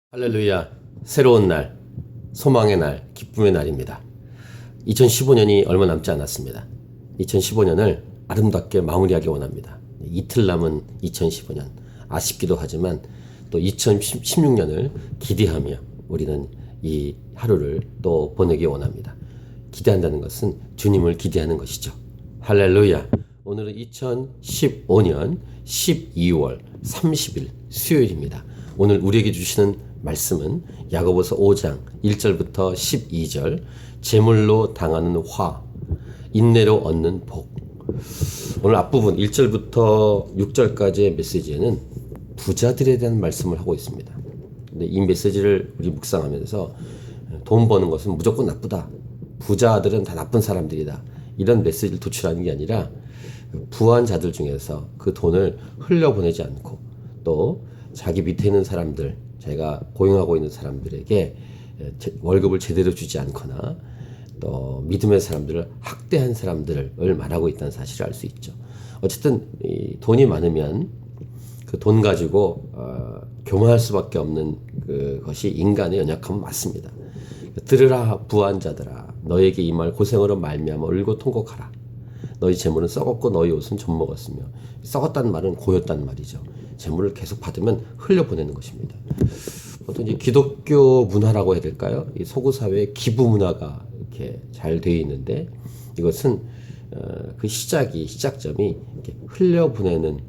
할렐루야. 새로운 날, 소망의 날, 기쁨의 날입니다. 2015년이 얼마 남지 않았습니다. 2015년을 아름답게 마무리하기 원합니다. 이틀 남은 2015년, 아쉽기도 하지만 또 2016년을 기대하며 우리는 이 하루를 또 보내기 원합니다. 기대한다는 것은 주님을 기대하는 것이죠. 할렐루야. 오늘은 2015년 12월 30일 수요일입니다. 오늘 우리에게 주시는 말씀은 야고보서 5장 1절부터 12절, 제물로 당하는 화, 인내로 얻는 복. 오늘 앞부분 1절부터 6절까지의 메시지에는 부자들에 대한 말씀을 하고 있습니다. 근데 이 메시지를 우리 묵상하면서 돈 버는 것은 무조건 나쁘다, 부자들은 다 나쁜 사람들이다, 이런 메시지를 도출하는 게 아니라 부한 자들 중에서 그 돈을 흘려보내지 않고 또 자기 밑에 있는 사람들, 자기가 고용하고 있는 사람들에게 월급을 제대로 주지 않거나 또 믿음의 사람들을 학대한 사람들을 말하고 있다는 사실을 알 수 있죠. 어쨌든 이 돈이 많으면 그 돈 가지고 교만할 수밖에 없는 그것이 인간의 연약함은 맞습니다. 들으라 부한 자들아, 너에게 이 말 고생으로 말미암아 울고 통곡하라. 너희 재물은 썩었고 너희 옷은 젖먹었으며. 썩었다는 말은 고였다는 말이죠. 재물을 계속 받으면 흘려보내는 것입니다. 보통 이제 기독교 문화라고 해야 될까요? 이 서구 사회의 기부 문화가 이렇게 잘 되어 있는데, 이것은 그 시작점이 이렇게 흘려보내는,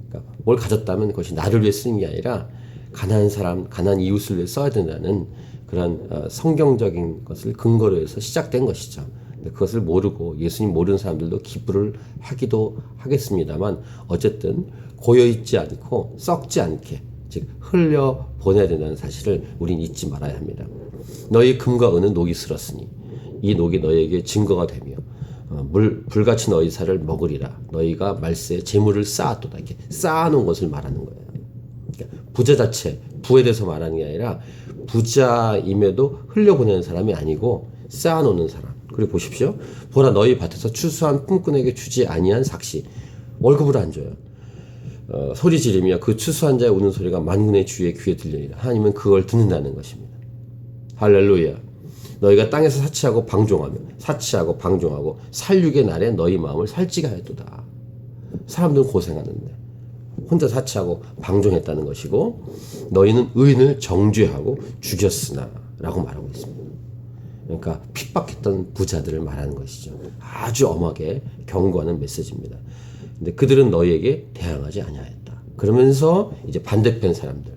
그러니까 뭘 가졌다면 그것이 나를 위해 쓰는 게 아니라 가난한 사람, 가난한 이웃을 위해 써야 된다는 그런 성경적인 것을 근거로 해서 시작된 것이죠. 그것을 모르고 예수님 모르는 사람들도 기부를 하기도 하겠습니다만, 어쨌든 고여있지 않고 썩지 않게, 즉 흘려 보내야 된다는 사실을 우린 잊지 말아야 합니다. 너희 금과 은은 녹이 슬었으니 이 녹이 너희에게 증거가 되며 불같이 너희 살을 먹으리라. 너희가 말세에 재물을 쌓았도다. 이렇게 쌓아놓은 것을 말하는 거예요. 그러니까 부자 자체, 부에 대해서 말하는 게 아니라 부자임에도 흘려보내는 사람이 아니고 쌓아놓는 사람. 그리고 보십시오. 보라, 너희 밭에서 추수한 품꾼에게 주지 아니한 삭시, 월급을 안 줘요. 소리 지르며 그 추수한 자의 우는 소리가 만군의 주의 귀에 들리리라. 하나님은 그걸 듣는다는 것입니다. 할렐루야. 너희가 땅에서 사치하고 방종하고 살육의 날에 너희 마음을 살찌게 하였도다. 사람들은 고생하는데 혼자 사치하고 방종했다는 것이고, 너희는 의인을 정죄하고 죽였으나 라고 말하고 있습니다. 그러니까 핍박했던 부자들을 말하는 것이죠. 아주 엄하게 경고하는 메시지입니다. 근데 그들은 너희에게 대항하지 아니하였다. 그러면서 이제 반대편 사람들,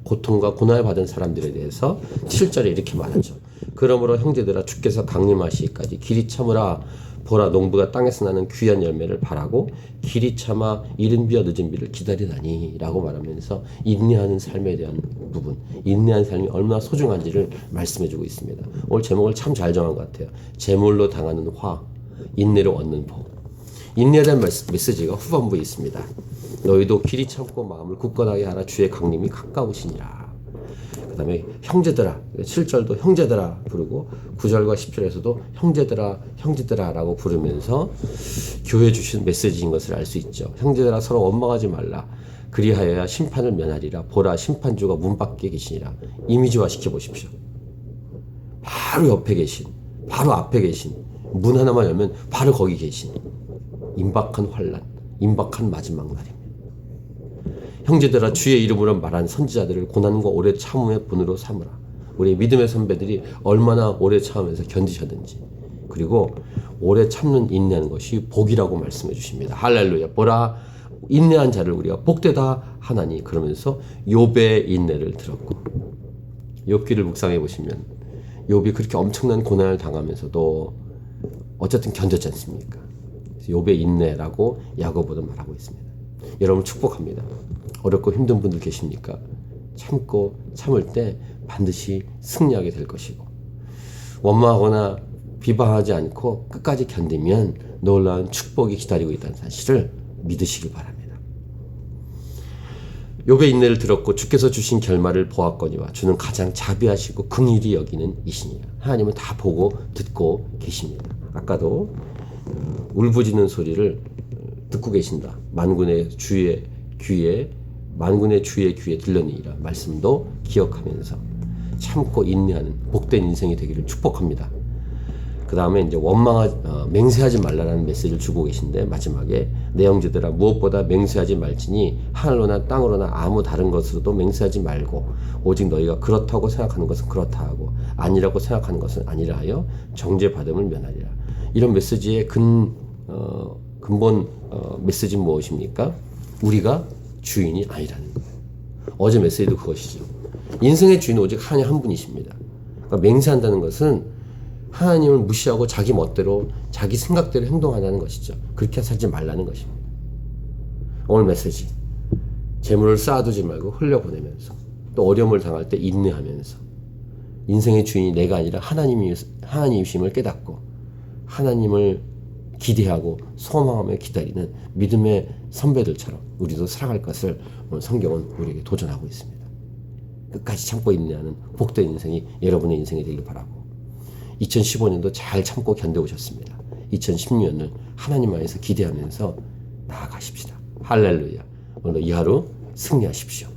고통과 고난을 받은 사람들에 대해서 7절에 이렇게 말하죠. 그러므로 형제들아, 주께서 강림하시기까지 길이 참으라. 보라, 농부가 땅에서 나는 귀한 열매를 바라고 길이 참아 이른 비와 늦은 비를 기다리다니 라고 말하면서 인내하는 삶에 대한 부분, 인내하는 삶이 얼마나 소중한지를 말씀해주고 있습니다. 오늘 제목을 참 잘 정한 것 같아요. 제물로 당하는 화, 인내로 얻는 복. 인내에 대한 메시지가 후반부에 있습니다. 너희도 길이 참고 마음을 굳건하게 하라. 주의 강림이 가까우시니라. 그 다음에 형제들아, 7절도 형제들아 부르고 9절과 10절에서도 형제들아 라고 부르면서 교회 주신 메시지인 것을 알 수 있죠. 형제들아, 서로 원망하지 말라. 그리하여야 심판을 면하리라. 보라, 심판주가 문 밖에 계시니라. 이미지화 시켜보십시오. 바로 옆에 계신, 바로 앞에 계신, 문 하나만 열면 바로 거기 계신 임박한 환난, 임박한 마지막 날입니다. 형제들아, 주의 이름으로 말한 선지자들을 고난과 오래 참음의 분으로 삼으라. 우리 믿음의 선배들이 얼마나 오래 참으면서 견디셨는지, 그리고 오래 참는 인내하는 것이 복이라고 말씀해 주십니다. 할렐루야. 보라, 인내한 자를 우리가 복되다 하나니. 그러면서 욥의 인내를 들었고, 욥기를 묵상해 보시면 욥이 그렇게 엄청난 고난을 당하면서도 어쨌든 견뎠지 않습니까? 욥의 인내라고 야고보도 말하고 있습니다. 여러분 축복합니다. 어렵고 힘든 분들 계십니까? 참고 참을 때 반드시 승리하게 될 것이고, 원망하거나 비방하지 않고 끝까지 견디면 놀라운 축복이 기다리고 있다는 사실을 믿으시길 바랍니다. 욥의 인내를 들었고 주께서 주신 결말을 보았거니와 주는 가장 자비하시고 긍휼히 여기는 이시니라. 하나님은 다 보고 듣고 계십니다. 아까도 울부짖는 소리를 듣고 계신다. 만군의 주의 귀에 들렸느니라 말씀도 기억하면서 참고 인내하는 복된 인생이 되기를 축복합니다. 그 다음에 이제 맹세하지 말라는 메시지를 주고 계신데, 마지막에 내 형제들아 무엇보다 맹세하지 말지니 하늘로나 땅으로나 아무 다른 것으로도 맹세하지 말고 오직 너희가 그렇다고 생각하는 것은 그렇다 하고 아니라고 생각하는 것은 아니라 하여 정죄받음을 면하리라. 이런 메시지의 근본 메시지는 무엇입니까? 우리가 주인이 아니라는 거예요. 어제 메시지도 그것이죠. 인생의 주인은 오직 하나님 한 분이십니다. 그러니까 맹세한다는 것은 하나님을 무시하고 자기 멋대로 자기 생각대로 행동한다는 것이죠. 그렇게 살지 말라는 것입니다. 오늘 메시지, 재물을 쌓아두지 말고 흘려보내면서 또 어려움을 당할 때 인내하면서 인생의 주인이 내가 아니라 하나님이심을 깨닫고 하나님을 기대하고 소망하며 기다리는 믿음의 선배들처럼 우리도 살아갈 것을 오늘 성경은 우리에게 도전하고 있습니다. 끝까지 참고 인내하는 복된 인생이 여러분의 인생이 되길 바라고, 2015년도 잘 참고 견뎌오셨습니다. 2016년을 하나님 안에서 기대하면서 나아가십시다. 할렐루야. 오늘 이 하루 승리하십시오.